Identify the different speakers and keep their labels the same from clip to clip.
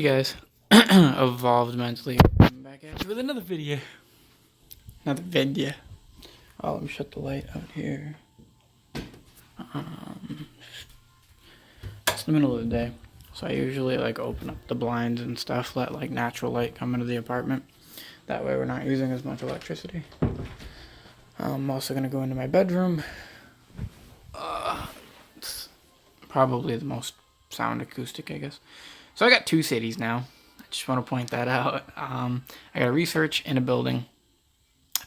Speaker 1: Hey guys, Evolved Mentally. I'm back at you with another video. Another video. Oh, let me shut the light out here. It's the middle of the day, so I usually open up the blinds and stuff, let natural light come into the apartment. That way we're not using as much electricity. I'm also gonna go into my bedroom. It's probably the most sound acoustic, I guess. So I got 2 cities now. I just want to point that out. I got a research in a building.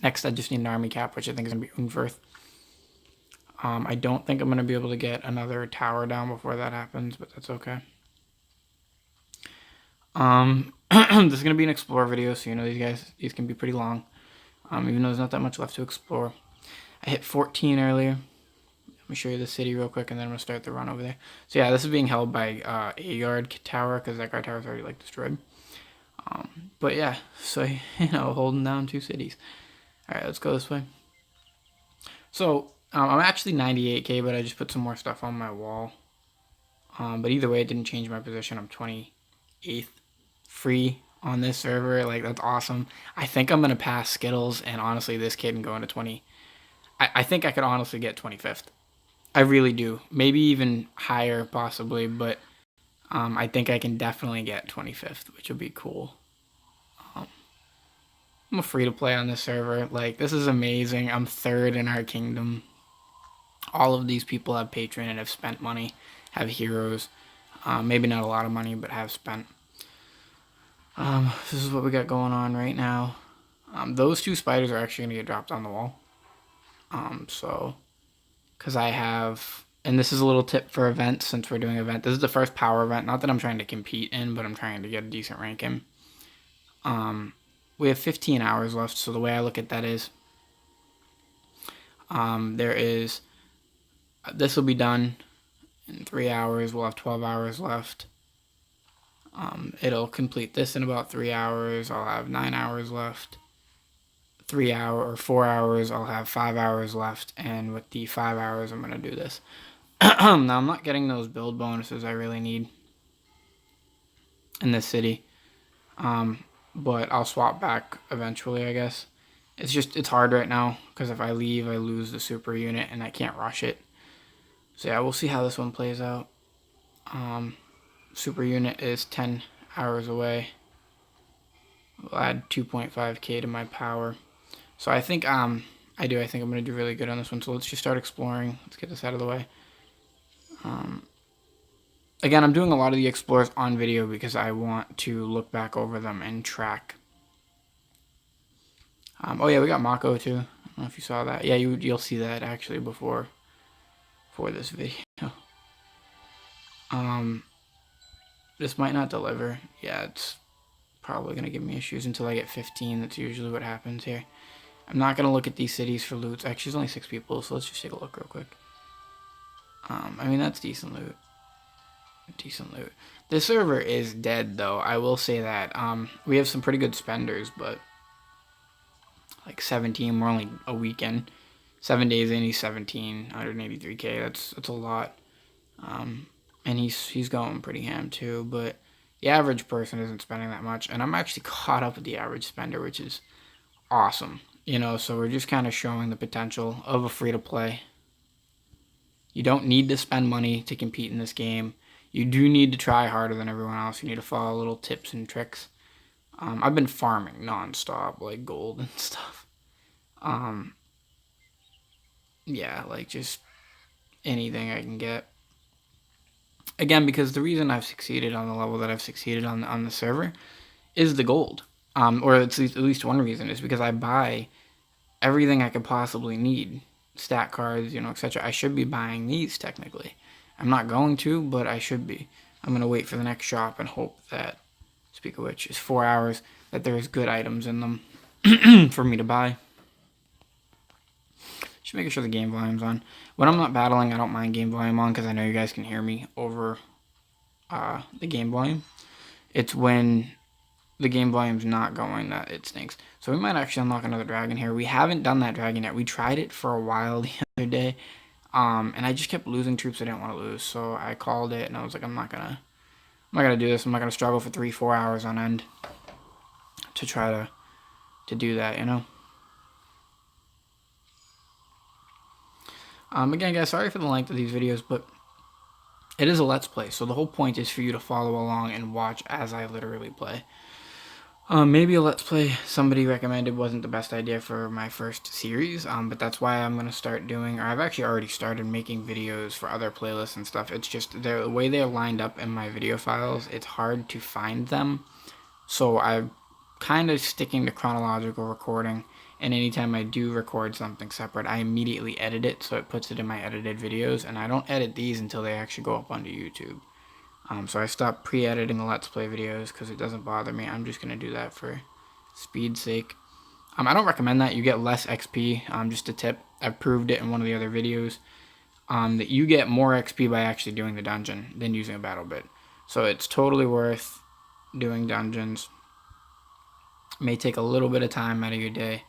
Speaker 1: Next, I just need an army cap, which I think is going to be Unverth. I don't think I'm going to be able to get another tower down before that happens, but that's okay. This is going to be an explore video, so these can be pretty long. Even though there's not that much left to explore. I hit 14 earlier. Let me show you the city real quick, and then I'm going to start the run over there. So yeah, this is being held by a guard tower, because that guard tower is already destroyed. But yeah, so holding down 2 cities. Alright, let's go this way. So, I'm actually 98k, but I just put some more stuff on my wall. But either way, it didn't change my position. I'm 28th free on this server. That's awesome. I think I'm going to pass Skittles, and honestly, this kid can go into 20. I think I could honestly get 25th. I really do. Maybe even higher, possibly, but I think I can definitely get 25th, which would be cool. I'm free to play on this server. This is amazing. I'm 3rd in our kingdom. All of these people have patron and have spent money, have heroes. Maybe not a lot of money, but have spent. This is what we got going on right now. Those 2 spiders are actually going to get dropped on the wall. Because I have, and this is a little tip for events, since we're doing an event. This is the first power event. Not that I'm trying to compete in, but I'm trying to get a decent rank in. We have 15 hours left, so the way I look at that is, this will be done in 3 hours. We'll have 12 hours left. It'll complete this in about 3 hours. I'll have 9 hours left. 4 hours, I'll have 5 hours left, and with the 5 hours, I'm going to do this. Now, I'm not getting those build bonuses I really need in this city. But I'll swap back eventually, I guess. It's hard right now, because if I leave, I lose the super unit, and I can't rush it. So yeah, we'll see how this one plays out. Super unit is 10 hours away. We'll add 2.5k to my power. So I think, I think I'm going to do really good on this one. So let's just start exploring. Let's get this out of the way. Again, I'm doing a lot of the explores on video because I want to look back over them and track. Oh yeah, we got Mako too. I don't know if you saw that. Yeah, you'll see that actually before this video. This might not deliver. Yeah, it's probably gonna give me issues until I get 15. That's usually what happens here. I'm not gonna look at these cities for loots. Actually, there's only 6 people, so let's just take a look real quick. I mean, that's decent loot. This server is dead, though. I will say that. We have some pretty good spenders, but 17. We're only a weekend. 7 days in, he's 17, 183k. That's a lot. And he's going pretty ham too. But the average person isn't spending that much, and I'm actually caught up with the average spender, which is awesome. So we're just kind of showing the potential of a free to play. You don't need to spend money to compete in this game. You do need to try harder than everyone else. You need to follow little tips and tricks. I've been farming nonstop, gold and stuff. Yeah, just anything I can get. Again, because the reason I've succeeded on the level that I've succeeded on the server is the gold. Or it's at least one reason is because I buy everything I could possibly need. Stat cards, etc. I should be buying these technically. I'm not going to, but I should be. I'm going to wait for the next shop and hope that, speak of which, is 4 hours, that there's good items in them for me to buy. Just making sure the game volume's on. When I'm not battling, I don't mind game volume on because I know you guys can hear me over the game volume. It's when the game volume's not going that it stinks. So we might actually unlock another dragon here. We haven't done that dragon yet. We tried it for a while the other day. And I just kept losing troops I didn't want to lose, so I called it, and I was like, I'm not I'm not going to do this. I'm not going to struggle for 3-4 hours on end to try to do that, you know? Again, guys, sorry for the length of these videos, but it is a Let's Play, so the whole point is for you to follow along and watch as I literally play. Maybe a Let's Play somebody recommended wasn't the best idea for my first series, but that's why I'm going to start doing, or I've actually already started making videos for other playlists and stuff. It's just the way they're lined up in my video files, it's hard to find them. So I'm kind of sticking to chronological recording, and anytime I do record something separate, I immediately edit it so it puts it in my edited videos, and I don't edit these until they actually go up onto YouTube. So I stopped pre-editing the Let's Play videos because it doesn't bother me. I'm just going to do that for speed's sake. I don't recommend that. You get less XP. Just a tip. I've proved it in one of the other videos. That you get more XP by actually doing the dungeon than using a battle bit. So it's totally worth doing dungeons. It may take a little bit of time out of your day.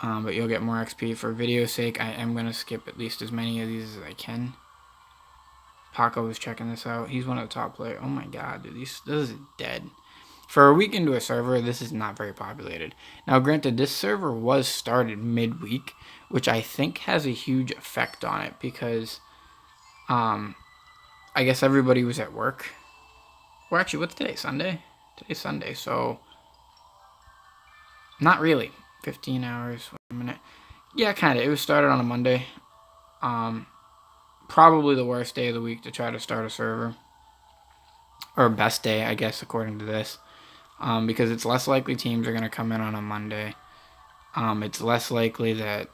Speaker 1: But you'll get more XP. For video's sake, I am going to skip at least as many of these as I can. Paco was checking this out. He's one of the top players. Oh my god, dude, this is dead. For a week into a server, this is not very populated. Now, granted, this server was started midweek, which I think has a huge effect on it because, I guess everybody was at work. Well, actually, what's today? Sunday? Today's Sunday, so not really. 15 hours, 1 minute. Yeah, kind of. It was started on a Monday. Probably the worst day of the week to try to start a server. Or best day, I guess, according to this. Because it's less likely teams are going to come in on a Monday. It's less likely that,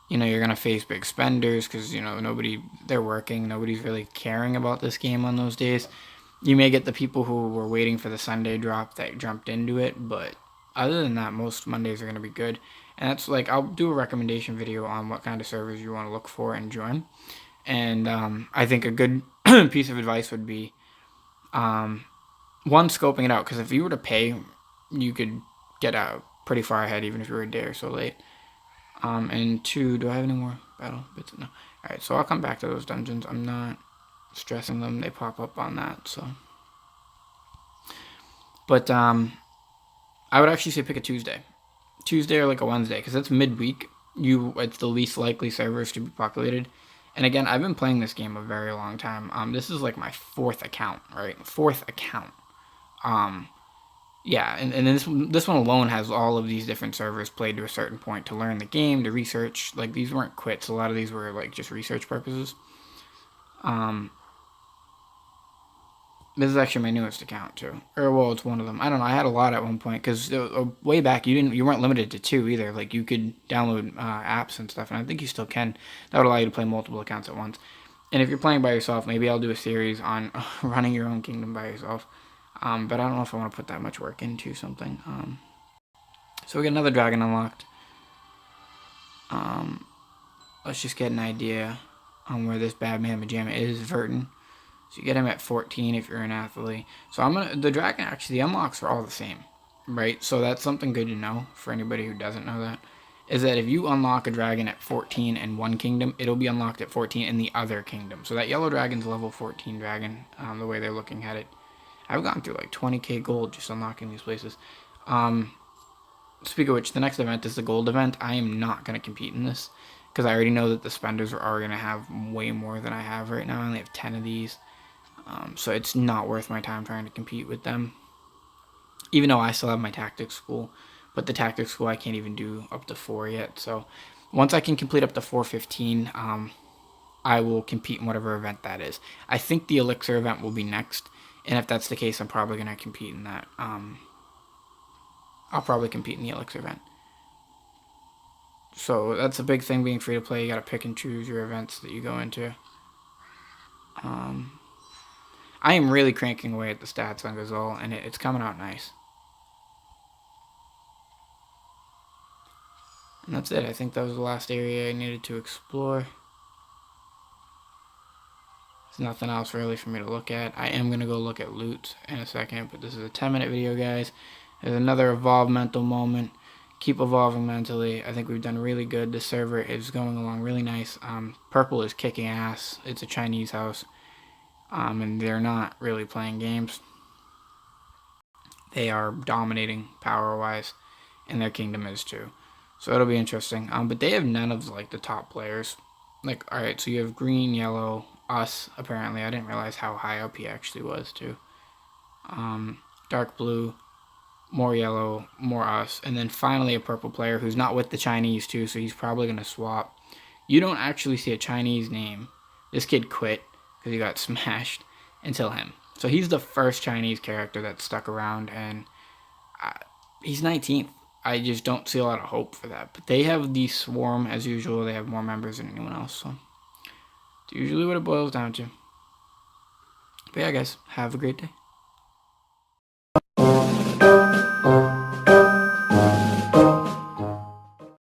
Speaker 1: you know, you're going to face big spenders because, you know, they're working. Nobody's really caring about this game on those days. You may get the people who were waiting for the Sunday drop that jumped into it, but other than that, most Mondays are going to be good. And that's like, I'll do a recommendation video on what kind of servers you want to look for and join. And I think a good piece of advice would be, one, scoping it out. Because if you were to pay, you could get out pretty far ahead, even if you were a day or so late. And two, do I have any more battle bits? No. Alright, so I'll come back to those dungeons. I'm not stressing them. They pop up on that, so. But I would actually say pick a Tuesday. Tuesday or like a Wednesday, because it's midweek. It's the least likely servers to be populated. And again, I've been playing this game a very long time. This is like my 4th account, right? 4th account. Yeah, and this one alone has all of these different servers played to a certain point to learn the game, to research. Like, these weren't quits. A lot of these were like just research purposes. This is actually my newest account too, or well, it's one of them. I don't know. I had a lot at one point because way back you weren't limited to 2 either. Like, you could download apps and stuff, and I think you still can. That would allow you to play multiple accounts at once. And if you're playing by yourself, maybe I'll do a series on running your own kingdom by yourself. But I don't know if I want to put that much work into something. So we got another dragon unlocked. Let's just get an idea on where this bad man Majama is. Verton. So you get him at 14 if you're an athlete. So the dragon, actually, the unlocks are all the same, right? So that's something good to know for anybody who doesn't know that, is that if you unlock a dragon at 14 in one kingdom, it'll be unlocked at 14 in the other kingdom. So that yellow dragon's level 14 dragon, the way they're looking at it. I've gone through like 20k gold just unlocking these places. Speaking of which, the next event is the gold event. I am not going to compete in this because I already know that the spenders are going to have way more than I have right now. I only have 10 of these. So it's not worth my time trying to compete with them. Even though I still have my tactics school. But the tactics school I can't even do up to 4 yet. So once I can complete up to 415, I will compete in whatever event that is. I think the elixir event will be next. And if that's the case, I'm probably going to compete in that. I'll probably compete in the elixir event. So that's a big thing being free to play. You got to pick and choose your events that you go into. I am really cranking away at the stats on Gazelle, and it's coming out nice. And that's it. I think that was the last area I needed to explore. There's nothing else really for me to look at. I am going to go look at loot in a second, but this is a 10-minute video, guys. There's another evolve mental moment. Keep evolving mentally. I think we've done really good. The server is going along really nice. Purple is kicking ass. It's a Chinese house. And they're not really playing games. They are dominating power-wise, and their kingdom is too. So it'll be interesting. But they have none of like the top players. Like, all right, so you have green, yellow, us. Apparently, I didn't realize how high up he actually was too. Dark blue, more yellow, more us, and then finally a purple player who's not with the Chinese too. So he's probably gonna swap. You don't actually see a Chinese name. This kid quit because he got smashed until him. So he's the first Chinese character that stuck around, and he's 19th. I just don't see a lot of hope for that. But they have the Swarm as usual. They have more members than anyone else. So it's usually what it boils down to. But yeah, guys, have a great day.